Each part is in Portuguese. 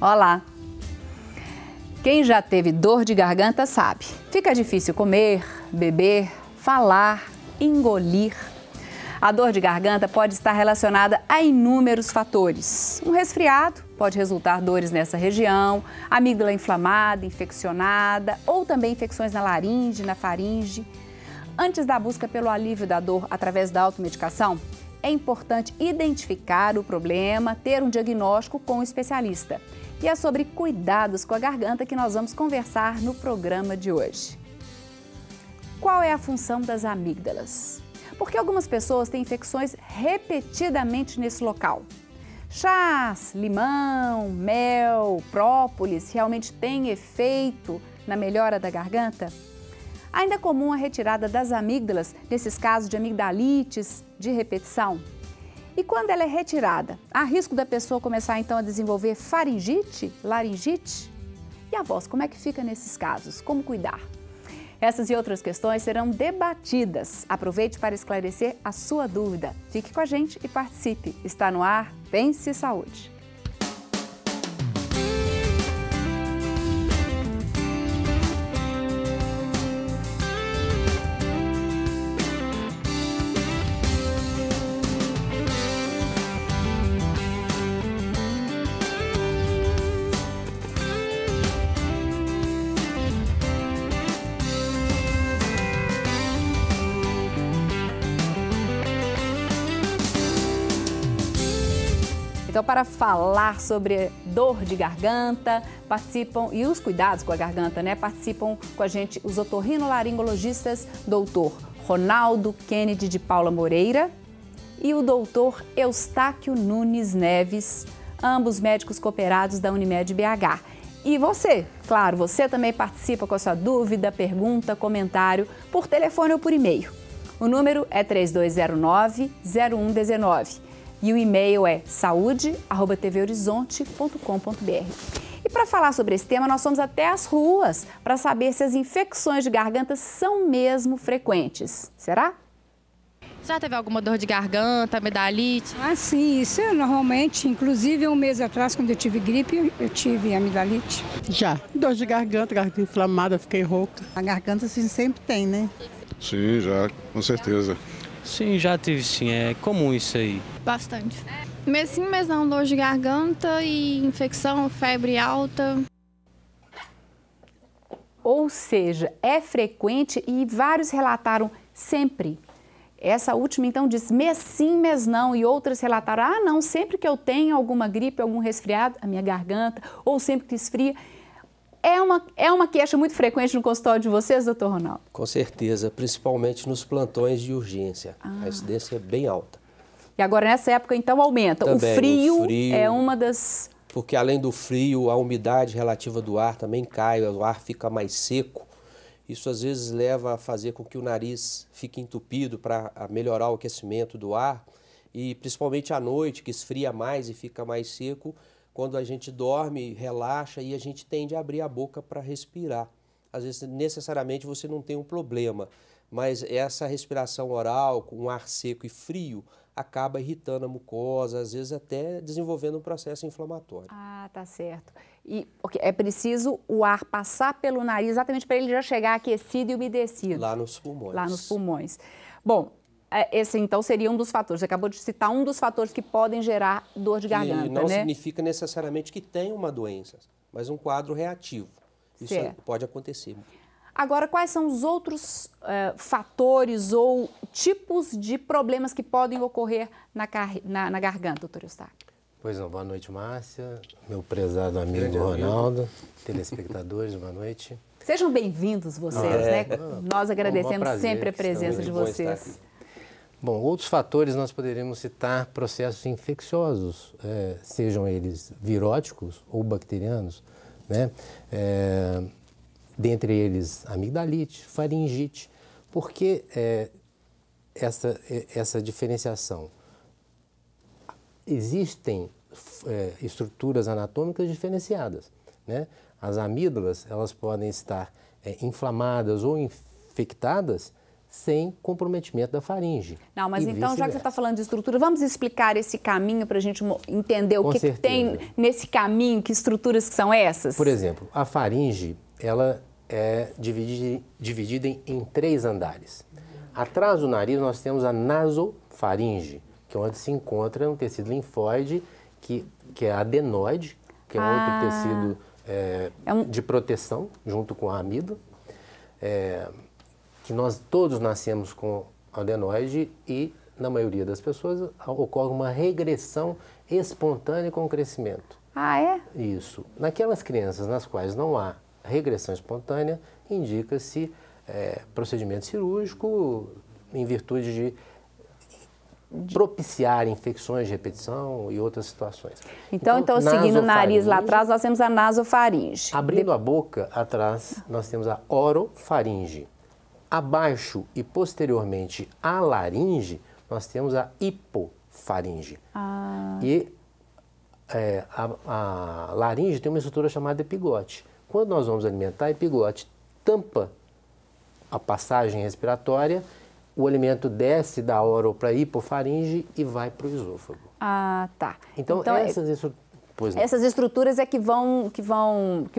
Olá! Quem já teve dor de garganta sabe, fica difícil comer, beber, falar, engolir. A dor de garganta pode estar relacionada a inúmeros fatores. Um resfriado pode resultar dores nessa região, amígdala inflamada, infeccionada ou também infecções na laringe, na faringe. Antes da busca pelo alívio da dor através da automedicação, é importante identificar o problema, ter um diagnóstico com um especialista. E é sobre cuidados com a garganta que nós vamos conversar no programa de hoje. Qual é a função das amígdalas? Porque algumas pessoas têm infecções repetidamente nesse local. Chás, limão, mel, própolis realmente têm efeito na melhora da garganta? Ainda é comum a retirada das amígdalas nesses casos de amigdalites de repetição? E quando ela é retirada, há risco da pessoa começar então a desenvolver faringite, laringite? E a voz, como é que fica nesses casos? Como cuidar? Essas e outras questões serão debatidas. Aproveite para esclarecer a sua dúvida. Fique com a gente e participe. Está no ar Pense Saúde. Então, para falar sobre dor de garganta, participam, e os cuidados com a garganta, né? Participam com a gente os otorrinolaringologistas doutor Ronaldo Kennedy de Paula Moreira e o doutor Eustáquio Nunes Neves, ambos médicos cooperados da Unimed BH. E você, claro, você também participa com a sua dúvida, pergunta, comentário, por telefone ou por e-mail. O número é 3209-0119. E o e-mail é saude@tvhorizonte.com.br. E para falar sobre esse tema, nós fomos até as ruas para saber se as infecções de garganta são mesmo frequentes. Será? Já teve alguma dor de garganta, amidalite? Ah, sim, isso é normalmente. Inclusive, um mês atrás, quando eu tive gripe, eu tive amidalite. Já. Dor de garganta inflamada, fiquei rouca. A garganta assim, sempre tem, né? Sim, já, com certeza. Sim, já tive sim, é comum isso aí. Bastante. Mês sim, mês não, dor de garganta e infecção, febre alta. Ou seja, é frequente e vários relataram sempre. Essa última então diz mês sim, mês não, e outras relataram, ah não, sempre que eu tenho alguma gripe, algum resfriado, a minha garganta, ou sempre que esfria. É uma queixa muito frequente no consultório de vocês, doutor Ronaldo? Com certeza, principalmente nos plantões de urgência. A incidência é bem alta. E agora nessa época então aumenta. Também, o frio é uma das... Porque além do frio, a umidade relativa do ar também cai, o ar fica mais seco. Isso às vezes leva a fazer com que o nariz fique entupido para melhorar o aquecimento do ar. E principalmente à noite, que esfria mais e fica mais seco, quando a gente dorme, relaxa e a gente tende a abrir a boca para respirar. Às vezes, necessariamente, você não tem um problema, mas essa respiração oral com ar seco e frio acaba irritando a mucosa, às vezes até desenvolvendo um processo inflamatório. Ah, tá certo. E é preciso o ar passar pelo nariz exatamente para ele já chegar aquecido e umedecido. Lá nos pulmões. Lá nos pulmões. Bom, esse então seria um dos fatores. Você acabou de citar um dos fatores que podem gerar dor de garganta, e não né? significa necessariamente que tem uma doença, mas um quadro reativo. Isso pode acontecer. Agora, quais são os outros fatores ou tipos de problemas que podem ocorrer na garganta, doutor Eustáquio? Pois não, boa noite, Márcia, meu prezado amigo Ronaldo, telespectadores, boa noite. Sejam bem-vindos vocês, né? Nós agradecemos sempre a presença de vocês. Bom, outros fatores nós poderíamos citar processos infecciosos, sejam eles viróticos ou bacterianos, né? Dentre eles amigdalite, faringite. Por que essa diferenciação? Existem estruturas anatômicas diferenciadas, né? As amígdalas, elas podem estar inflamadas ou infectadas sem comprometimento da faringe. Não, mas então, já que você está falando de estrutura, vamos explicar esse caminho para a gente entender o que tem nesse caminho, que estruturas que são essas? Por exemplo, a faringe, ela é dividida em 3 andares. Atrás do nariz nós temos a nasofaringe, que é onde se encontra um tecido linfóide, que é adenoide, que é outro tecido de proteção, junto com a amígdala, que nós todos nascemos com adenoide e, na maioria das pessoas, ocorre uma regressão espontânea com o crescimento. Ah, é? Isso. Naquelas crianças nas quais não há regressão espontânea, indica-se procedimento cirúrgico em virtude de propiciar infecções de repetição e outras situações. Então seguindo o nariz lá atrás, nós temos a nasofaringe. Abrindo a boca, atrás, nós temos a orofaringe. Abaixo e posteriormente à laringe, nós temos a hipofaringe. E a laringe tem uma estrutura chamada epigote. Quando nós vamos alimentar, a epigote tampa a passagem respiratória, o alimento desce da oro para a hipofaringe e vai para o esôfago. Ah, tá. Então essas estruturas é que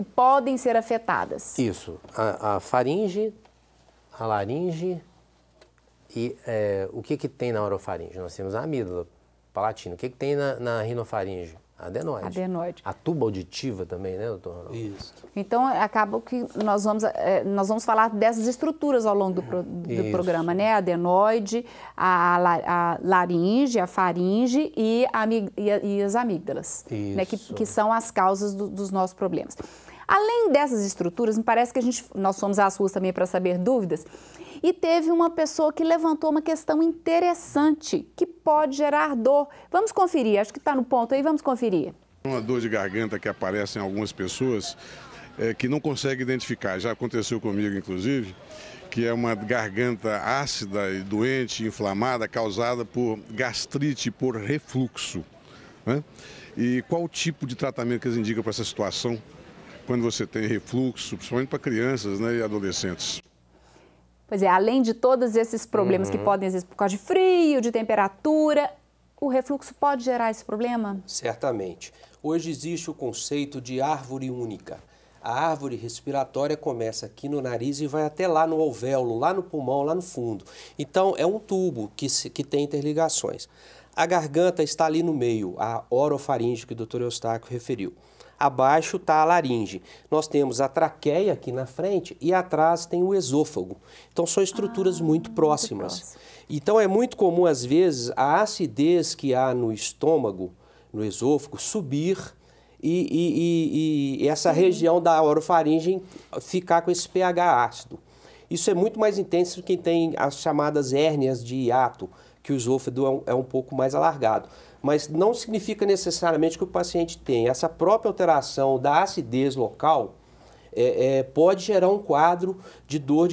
podem ser afetadas. Isso. A faringe, a laringe e o que tem na orofaringe? Nós temos a amígdala palatina. O que tem na rinofaringe? Adenoide. Adenoide. A tuba auditiva também, né, doutor Ronaldo? Isso. Então, acaba que nós vamos falar dessas estruturas ao longo do programa, né? A adenoide, a laringe, a faringe e as amígdalas, né? Que são as causas dos nossos problemas. Além dessas estruturas, me parece que nós fomos às ruas também para saber dúvidas, e teve uma pessoa que levantou uma questão interessante, que pode gerar dor. Vamos conferir, acho que está no ponto aí, vamos conferir. Uma dor de garganta que aparece em algumas pessoas que não conseguem identificar, já aconteceu comigo inclusive, que é uma garganta ácida e doente, inflamada, causada por gastrite, por refluxo, né? E qual o tipo de tratamento que eles indicam para essa situação, quando você tem refluxo, principalmente para crianças, né, e adolescentes? Pois é, além de todos esses problemas que podem existir por causa de frio, de temperatura, o refluxo pode gerar esse problema? Certamente. Hoje existe o conceito de árvore única. A árvore respiratória começa aqui no nariz e vai até lá no alvéolo, lá no pulmão, lá no fundo. Então, é um tubo que tem interligações. A garganta está ali no meio, a orofaringe que o Dr. Eustáquio referiu. Abaixo está a laringe. Nós temos a traqueia aqui na frente e atrás tem o esôfago. Então, são estruturas muito próximas. Então, é muito comum, às vezes, a acidez que há no estômago, no esôfago, subir e essa região da orofaringe ficar com esse pH ácido. Isso é muito mais intenso que tem as chamadas hérnias de hiato, que o esôfago é um pouco mais alargado. Mas não significa necessariamente que o paciente tenha. Essa própria alteração da acidez local pode gerar um quadro de dor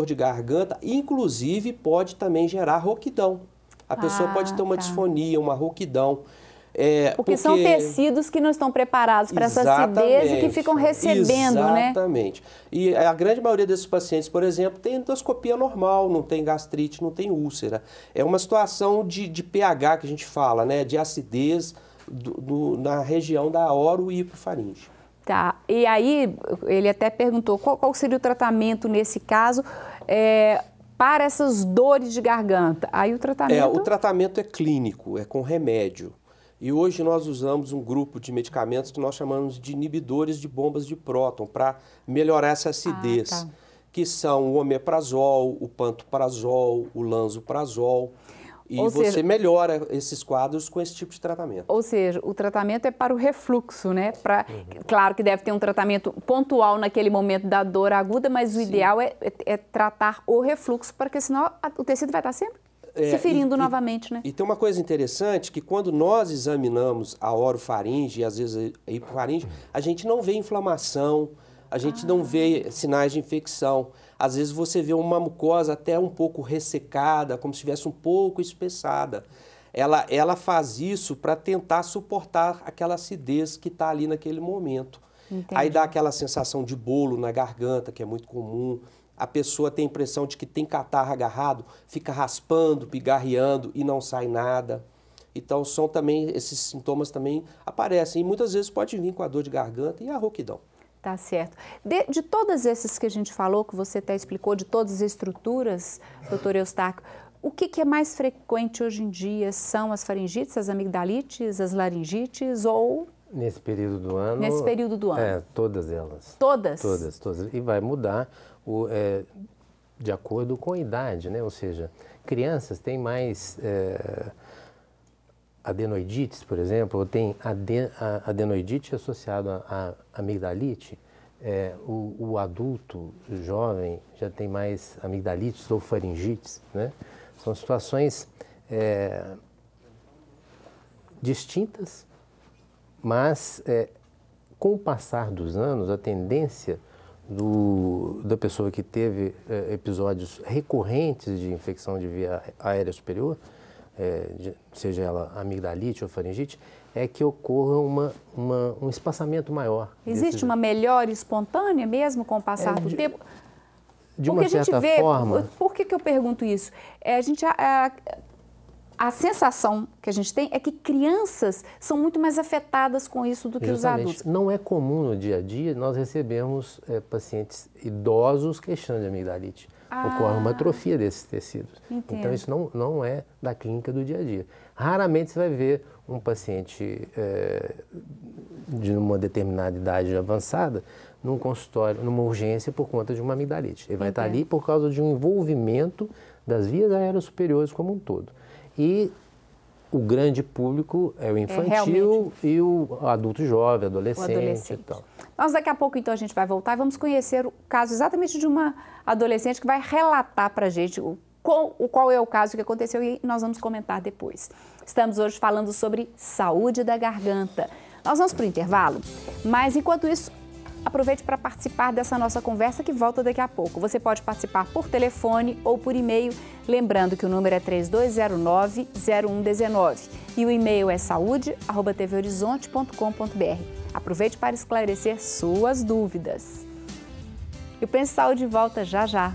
de garganta, inclusive pode também gerar rouquidão. A pessoa pode ter uma disfonia, uma rouquidão. Porque são tecidos que não estão preparados para essa acidez e que ficam recebendo, né? Exatamente. E a grande maioria desses pacientes, por exemplo, tem endoscopia normal, não tem gastrite, não tem úlcera. É uma situação de pH que a gente fala, né? De acidez na região da oro e hipofaringe. Tá. E aí, ele até perguntou qual seria o tratamento nesse caso para essas dores de garganta. Aí o tratamento... O tratamento é clínico, é com remédio. E hoje nós usamos um grupo de medicamentos que nós chamamos de inibidores de bombas de próton para melhorar essa acidez, que são o omeprazol, o pantoprazol, o lanzoprazol. E você melhora esses quadros com esse tipo de tratamento. Ou seja, o tratamento é para o refluxo, né? Claro que deve ter um tratamento pontual naquele momento da dor aguda, mas o ideal é tratar o refluxo, porque senão o tecido vai estar sempre se ferindo novamente, né? E tem uma coisa interessante, que quando nós examinamos a orofaringe e às vezes a hipofaringe, a gente não vê inflamação, a gente não vê sinais de infecção. Às vezes você vê uma mucosa até um pouco ressecada, como se estivesse um pouco espessada. Ela faz isso para tentar suportar aquela acidez que está ali naquele momento. Entendi. Aí dá aquela sensação de bolo na garganta, que é muito comum. a pessoa tem a impressão de que tem catarro agarrado, fica raspando, pigarreando e não sai nada. Então são também, esses sintomas também aparecem e muitas vezes pode vir com a dor de garganta e a rouquidão. Tá certo. De todas essas que a gente falou, que você até explicou, de todas as estruturas, doutor Eustáquio, o que é mais frequente hoje em dia? São as faringites, as amigdalites, as laringites ou... Nesse período do ano? Nesse período do ano. É, todas elas. Todas? Todas. E vai mudar de acordo com a idade, né? Ou seja, crianças têm mais adenoidites, por exemplo, ou tem adenoidite associada à amigdalite. O adulto jovem já tem mais amigdalites ou faringites, né? São situações distintas, mas com o passar dos anos, a tendência da pessoa que teve episódios recorrentes de infecção de via aérea superior, seja ela amigdalite ou faringite, é que ocorra um espaçamento maior. Existe uma melhora espontânea mesmo com o passar do tempo? De uma certa forma. Por que eu pergunto isso? A sensação que a gente tem é que crianças são muito mais afetadas com isso do que os adultos. Não é comum no dia a dia nós recebemos pacientes idosos queixando de amigdalite. Ocorre uma atrofia desses tecidos. Entendo. Então isso não é da clínica do dia a dia. Raramente você vai ver um paciente de uma determinada idade avançada num consultório, numa urgência por conta de uma amigdalite. Ele vai estar ali por causa de um envolvimento das vias aéreas superiores como um todo. E o grande público é o infantil e o adulto jovem, adolescente e tal. Nós daqui a pouco, então, a gente vai voltar e vamos conhecer o caso exatamente de uma adolescente que vai relatar para a gente qual é o caso que aconteceu e nós vamos comentar depois. Estamos hoje falando sobre saúde da garganta. Nós vamos para o intervalo, mas enquanto isso, aproveite para participar dessa nossa conversa que volta daqui a pouco. Você pode participar por telefone ou por e-mail, lembrando que o número é 3209-0119 e o e-mail é saúde@tvhorizonte.com.br. Aproveite para esclarecer suas dúvidas. E o Pense Saúde volta já já.